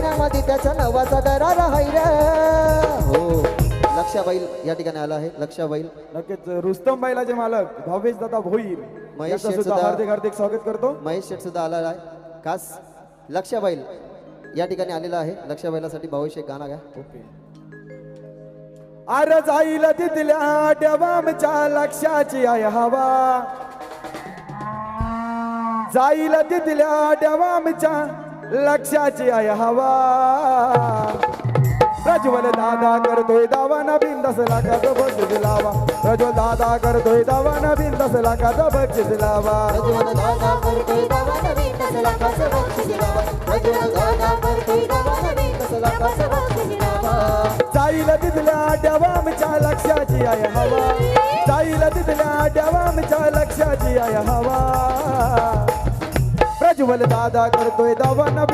सैन्यामध्ये त्याच्या नवाचा दरार हाय रे. हो, लक्षाबाईल या ठिकाणी आला आहे. लक्षाबाईल नक्कीच रुस्तम बैलाचे मालक भावेश दादा भोईर महेश यांचं शेठ सुद्धा सुद्धा- हार्दिक हार्दिक स्वागत करतो. महेश शेठ सुद्धा आलेला आहे. खास लक्षाबाईल या ठिकाणी आलेला आहे. लक्षाबाईलासाठी भावेश एक गाणं घ्या. अरे जाईल तिथल्या देवामच्या लक्षाची आहे हवा, जाईल तिथल्या देवामच्या लक्षाची आहे हवा. प्रज्वल दादा करतोय दावा नवीन 10 लाखाचा बक्षीस लावा, प्रज्वल दादा करतोय दावा नवीन 10 लाखाचा बक्षीस लावा. प्रज्वल दादा करतोय दावा नवीन 10 लाखाचं बक्षीस लावा. प्रज्वल दादा करतोय दावा नवीन 10 लाखाचं बक्षीस लावा. जाईल तिथल्या देवामच्या लक्षाची आहे हवा, जाईल तिथल्या देवामच्या लक्षाची आहे हवा. प्रज्वल दादा करतोय दावा नवीन